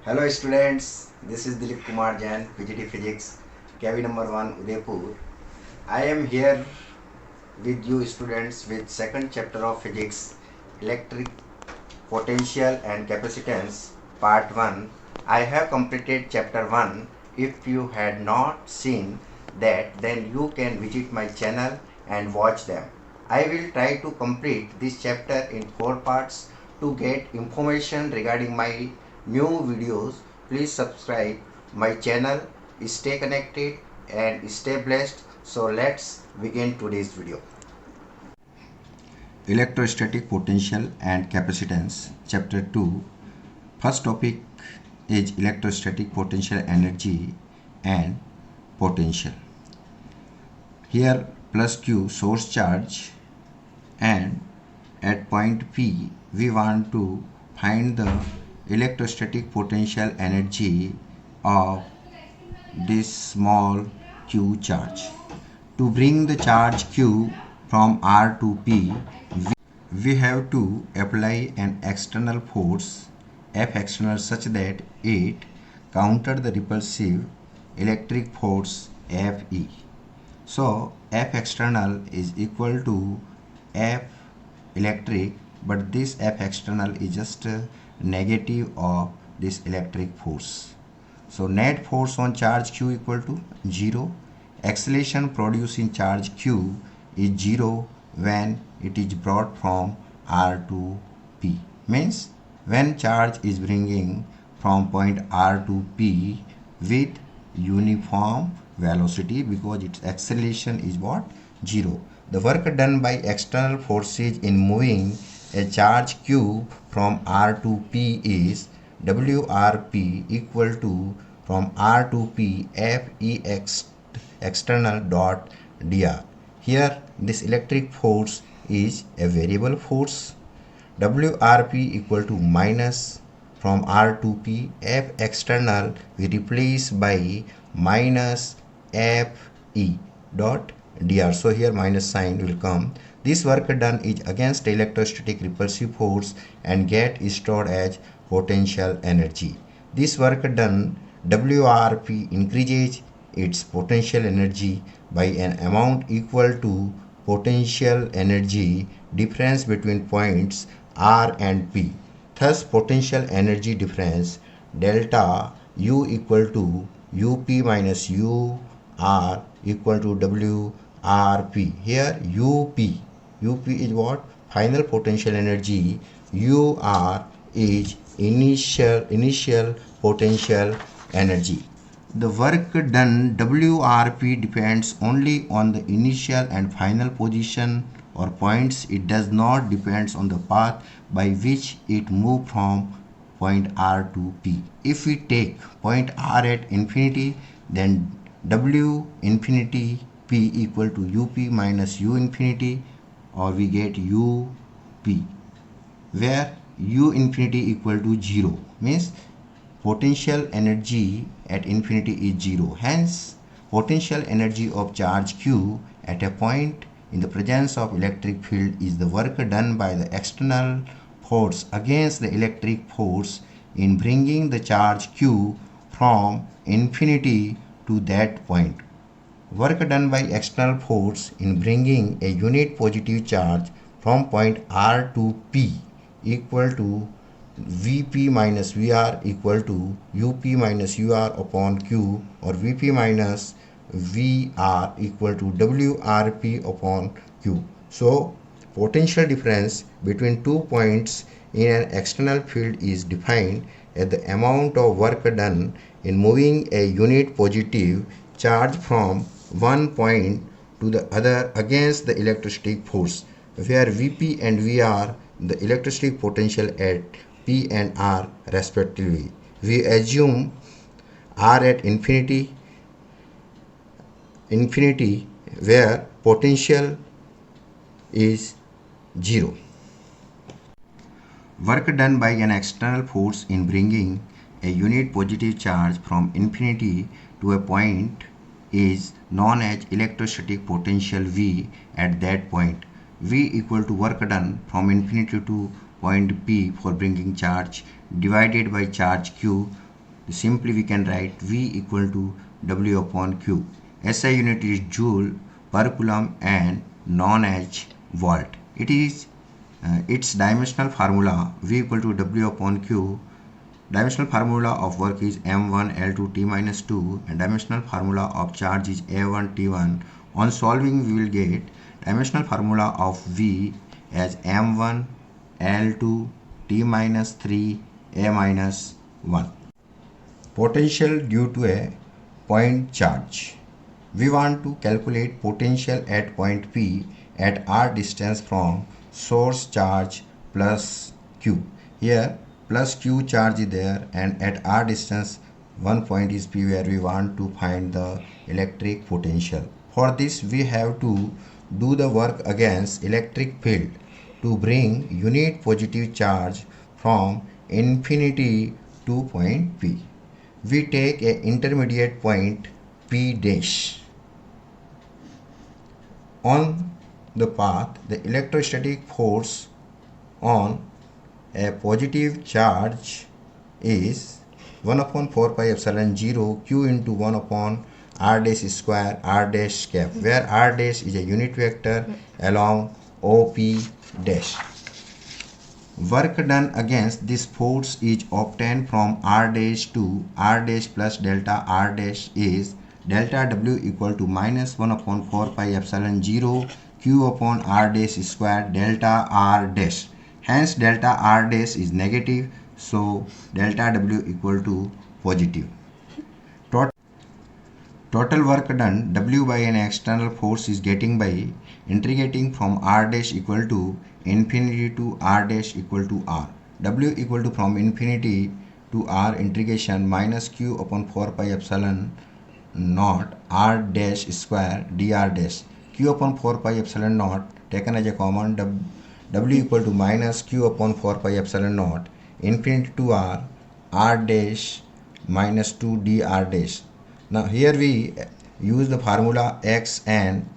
Hello students, this is Dilip Kumar Jain, PGT Physics, KV number 1 Udaipur. I am here with you students with second chapter of physics, electric potential and capacitance, part 1. I have completed chapter 1. If you had not seen that, then you can visit my channel and watch them. I will try to complete this chapter in 4 parts. To get information regarding my new videos, please subscribe my channel, stay connected and stay blessed. So let's begin today's video. Electrostatic potential and capacitance, chapter 2. First topic is electrostatic potential energy and potential. Here plus Q source charge, and at point P we want to find the electrostatic potential energy of this small q charge. To bring the charge q from R to P, we have to apply an external force F external such that it counter the repulsive electric force Fe. So F external is equal to F electric, but this F external is just a negative of this electric force. So net force on charge q equal to 0. Acceleration produced in charge q is 0 when it is brought from R to P. Means when charge is bringing from point R to P with uniform velocity, because its acceleration is what? 0. The work done by external forces in moving a charge q from R to P is WRP equal to from R to P Fe external dot dr. Here this electric force is a variable force. WRP equal to minus from R to P F external we replace by minus Fe dot dr. So here minus sign will come. This work done is against electrostatic repulsive force and get stored as potential energy. This work done WRP increases its potential energy by an amount equal to potential energy difference between points R and P. Thus potential energy difference delta U equal to UP minus UR equal to WRP. Here UP is what? Final potential energy. UR is initial potential energy. The work done WRP depends only on the initial and final position or points. It does not depend on the path by which it moved from point R to P. If we take point R at infinity, then W infinity P equal to UP minus U infinity, or we get UP, where U infinity equal to 0, means potential energy at infinity is 0. Hence potential energy of charge q at a point in the presence of electric field is the work done by the external force against the electric force in bringing the charge q from infinity to that point. Work done by external force in bringing a unit positive charge from point R to P equal to Vp minus Vr equal to Up minus Ur upon Q, or Vp minus Vr equal to Wrp upon Q. So potential difference between 2 points in an external field is defined as the amount of work done in moving a unit positive charge from one point to the other against the electrostatic force, where Vp and Vr the electrostatic potential at P and R respectively. We assume R at infinity where potential is 0. Work done by an external force in bringing a unit positive charge from infinity to a point is known as electrostatic potential V at that point. V equal to work done from infinity to point P for bringing charge divided by charge Q simply we can write V equal to W upon Q. SI unit is joule per coulomb and known as volt. It is its dimensional formula V equal to W upon Q. Dimensional formula of work is M1 L2 T minus 2 and dimensional formula of charge is A1 T1. On solving we will get dimensional formula of V as M1 L2 T minus 3 A minus 1. Potential due to a point charge. We want to calculate potential at point P at r distance from source charge plus Q. Here plus Q charge is there and at r distance one point is P where we want to find the electric potential. For this we have to do the work against electric field to bring unit positive charge from infinity to point P. We take an intermediate point P dash. On the path, the electrostatic force on a positive charge is 1 upon 4 pi epsilon 0 q into 1 upon r dash square r dash cap, where r dash is a unit vector along OP dash. Work done against this force is obtained from r dash to r dash plus delta r dash is delta W equal to minus 1 upon 4 pi epsilon 0 q upon r dash square delta r dash. Hence delta r dash is negative, so delta W equal to positive. Total work done W by an external force is getting by integrating from r dash equal to infinity to r dash equal to r. W equal to from infinity to r integration minus q upon 4 pi epsilon naught r dash square dr dash. Q upon 4 pi epsilon naught taken as a common, W equal to minus q upon 4 pi epsilon naught infinity to r dash minus 2 dr dash. Now here we use the formula x n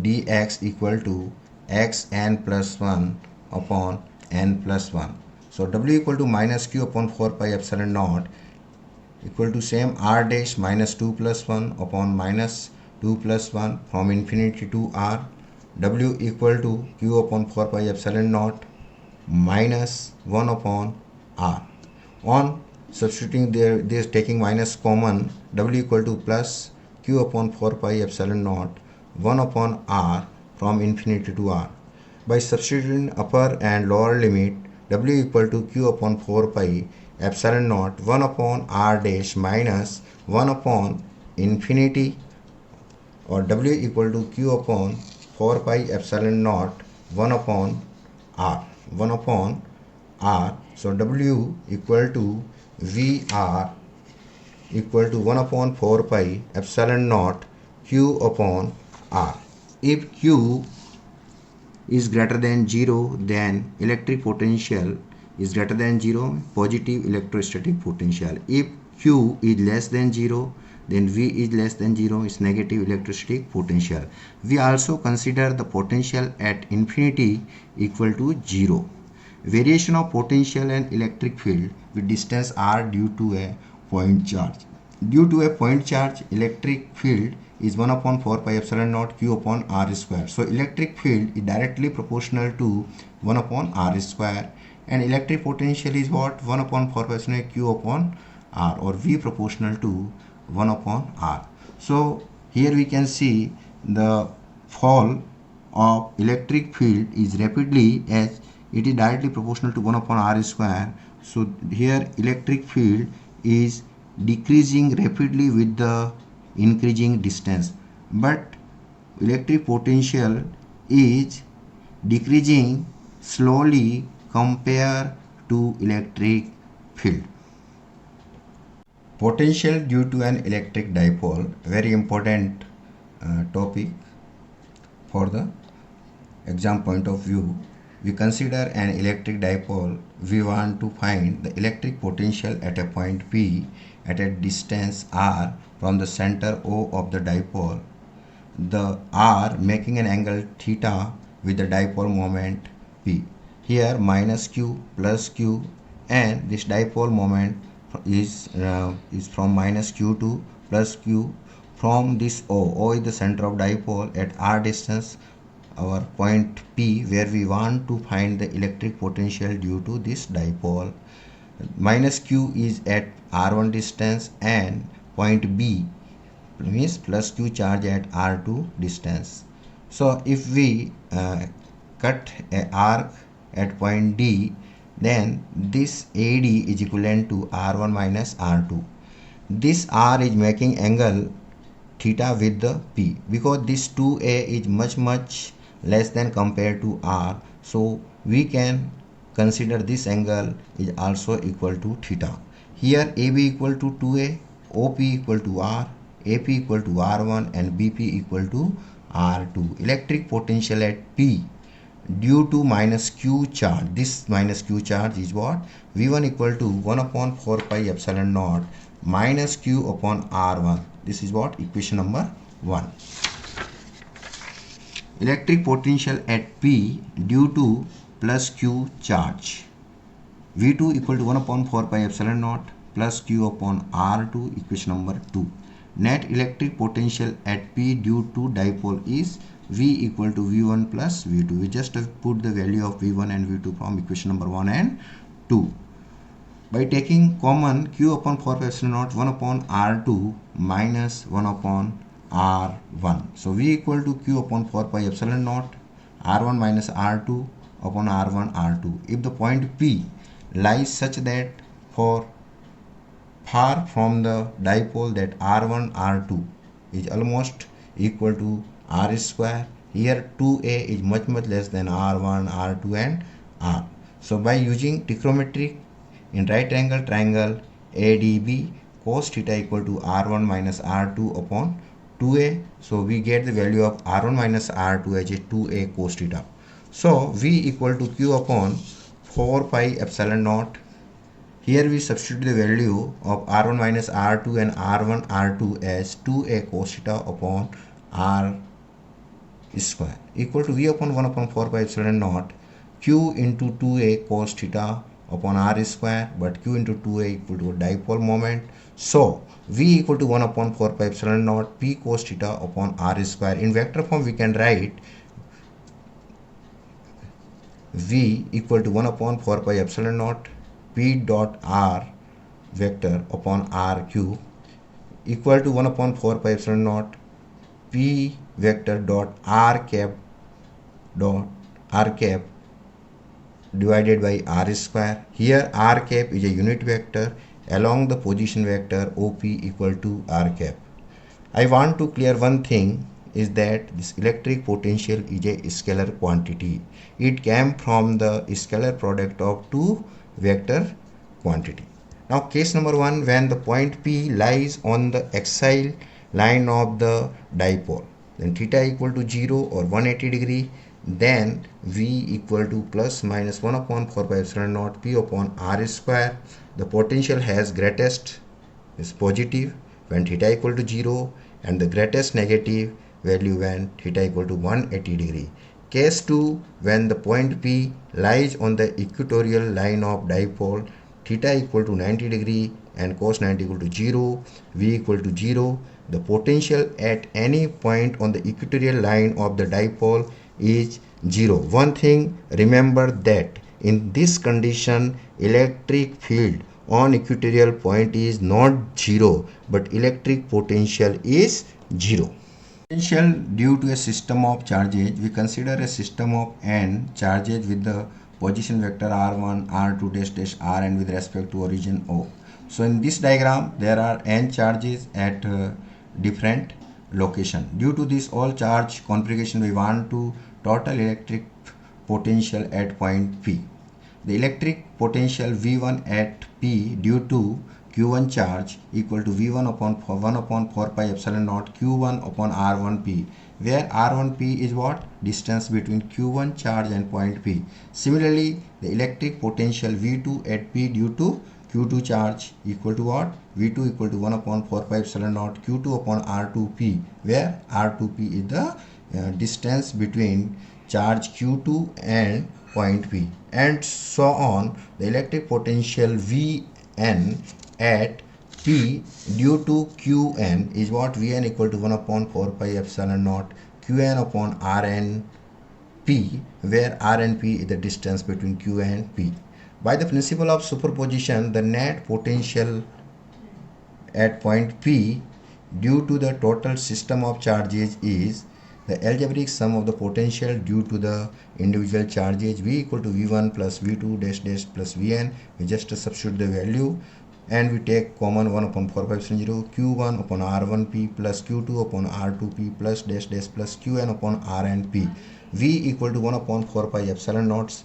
dx equal to x n plus 1 upon n plus 1. So W equal to minus q upon 4 pi epsilon naught equal to same r dash minus 2 plus 1 upon minus 2 plus 1 from infinity to r. W equal to q upon 4 pi epsilon naught minus 1 upon r. On substituting this taking minus common, W equal to plus q upon 4 pi epsilon naught 1 upon r from infinity to r. By substituting upper and lower limit, W equal to q upon 4 pi epsilon naught 1 upon r dash minus 1 upon infinity, or W equal to q upon 4 pi epsilon naught 1 upon r. So W equal to VR equal to 1 upon 4 pi epsilon naught q upon r. If q is greater than 0, then electric potential is greater than 0, positive electrostatic potential. If q is less than 0, then V is less than 0, is negative electrostatic potential. We also consider the potential at infinity equal to 0. Variation of potential and electric field with distance r due to a point charge. Due to a point charge, electric field is 1 upon 4 pi epsilon naught q upon r square. So electric field is directly proportional to 1 upon r square, and electric potential is what? 1 upon 4 pi epsilon q upon r, or V proportional to 1 upon r. So here we can see the fall of electric field is rapidly as it is directly proportional to 1 upon r square. So here electric field is decreasing rapidly with the increasing distance, but electric potential is decreasing slowly compared to electric field. Potential due to an electric dipole, very important topic for the exam point of view. We consider an electric dipole. We want to find the electric potential at a point P at a distance r from the center O of the dipole, the r making an angle theta with the dipole moment P. Here minus q plus q, and this dipole moment is from minus q to plus q. From this O is the center of dipole at r distance, our point P, where we want to find the electric potential due to this dipole. Minus q is at r1 distance, and point B means plus q charge at r2 distance. So if we cut a arc at point D, then this AD is equivalent to r1 minus r2. This r is making angle theta with the P, because this 2a is much less than compared to r, so we can consider this angle is also equal to theta. Here AB equal to 2a, OP equal to r, AP equal to r1, and BP equal to r2. Electric potential at P due to minus q charge, this minus q charge is what? V1 equal to 1 upon 4 pi epsilon naught minus q upon r1. This is what? Equation number 1. Electric potential at P due to plus q charge. V2 equal to 1 upon 4 pi epsilon naught plus q upon r2, equation number 2. Net electric potential at P due to dipole is V equal to V1 plus V2. We just put the value of V1 and V2 from equation number 1 and 2. By taking common q upon 4 pi epsilon naught, 1 upon r2 minus 1 upon r1. So V equal to q upon 4 pi epsilon naught r1 minus r2 upon r1 r2. If the point P lies such that for far from the dipole that r1 r2 is almost equal to r square, here 2a is much less than r1 r2 and r. So by using trigonometric in right angle triangle ADB, cos theta equal to r1 minus r2 upon 2a, so we get the value of r1 minus r2 as a 2a cos theta. So V equal to q upon 4 pi epsilon naught. Here we substitute the value of r1 minus r2 and r1 r2 as 2a cos theta upon r square equal to V upon 1 upon 4 pi epsilon naught q into 2a cos theta upon r square, but q into 2a equal to a dipole moment. So V equal to 1 upon 4 pi epsilon naught p cos theta upon r square. In vector form we can write V equal to 1 upon 4 pi epsilon naught p dot r vector upon r cube equal to 1 upon 4 pi epsilon naught p vector dot r cap divided by r square. Here r cap is a unit vector along the position vector OP equal to r cap. I want to clear one thing, is that this electric potential is a scalar quantity. It came from the scalar product of two vector quantity. Now case number 1, when the point P lies on the axial line of the dipole, then theta equal to 0 or 180 degree, then V equal to plus minus 1 upon 4 pi epsilon naught p upon r square. The potential has greatest is positive when theta equal to 0 and the greatest negative value when theta equal to 180 degree. Case 2, when the point P lies on the equatorial line of dipole, theta equal to 90 degree and cos 90 equal to 0, V equal to 0. The potential at any point on the equatorial line of the dipole is 0. One thing, remember that in this condition electric field on equatorial point is not 0, but electric potential is 0. Potential due to a system of charges. We consider a system of n charges with the position vector r1, r2 dash r, and with respect to origin O. So in this diagram there are n charges at different location. Due to this all charge configuration, we want to total electric potential at point P. The electric potential V1 at P due to Q1 charge equal to V1 upon 1 upon 4 pi epsilon naught Q1 upon R1P, where R1P is what? Distance between Q1 charge and point P. Similarly, the electric potential V2 at P due to Q2 charge equal to what? V2 equal to 1 upon 4 pi epsilon naught Q2 upon R2P, where R2P is the distance between charge Q2 and point P, and so on. The electric potential Vn at P due to Qn is what Vn equal to 1 upon 4 pi epsilon naught Qn upon Rn P, where R and P is the distance between Q and P. By the principle of superposition, the net potential at point P due to the total system of charges is the algebraic sum of the potential due to the individual charges. V equal to V1 plus V2 dash dash plus Vn. We just substitute the value and we take common 1 upon 4 pi epsilon 0 Q1 upon R1P plus Q2 upon R2P plus dash dash plus Qn upon Rnp. V equal to 1 upon 4 pi epsilon naught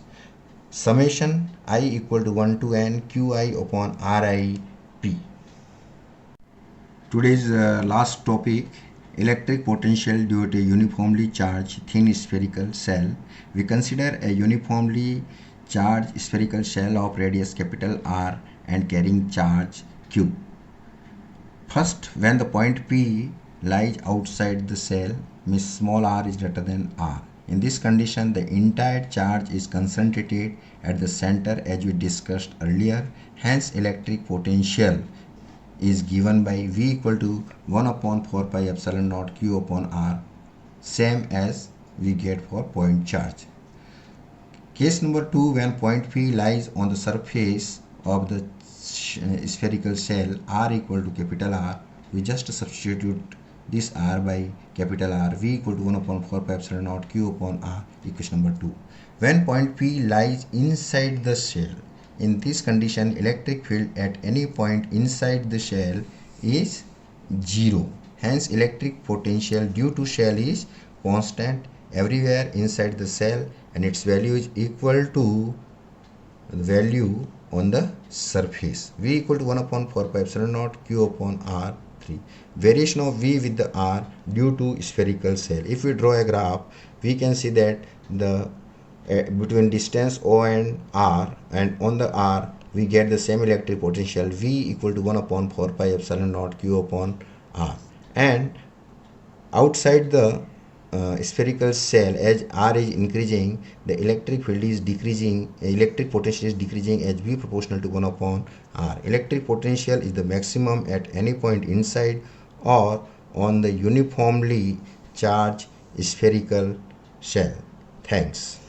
summation I equal to 1 to n Qi upon Rip. Today's last topic, electric potential due to a uniformly charged thin spherical cell. We consider a uniformly charged spherical shell of radius capital R and carrying charge Q. First, when the point P lies outside the cell, means small r is greater than R. In this condition, the entire charge is concentrated at the center as we discussed earlier. Hence, electric potential is given by V equal to 1 upon 4 pi epsilon naught Q upon R, same as we get for point charge. Case number 2, when point P lies on the surface of the spherical shell R equal to capital R, we just substitute this R by capital R. V equal to 1 upon 4 pi epsilon naught Q upon R, equation number 2. When point P lies inside the shell, in this condition, electric field at any point inside the shell is 0. Hence, electric potential due to shell is constant everywhere inside the cell and its value is equal to the value on the surface. V equal to 1 upon 4 pi epsilon naught Q upon R3. Variation of V with the R due to spherical cell. If we draw a graph, we can see that the between distance O and R, and on the R we get the same electric potential V equal to 1 upon 4 pi epsilon naught Q upon R. And outside the spherical cell, as R is increasing, the electric field is decreasing, electric potential is decreasing as V proportional to 1 upon R. Electric potential is the maximum at any point inside or on the uniformly charged spherical shell. Thanks.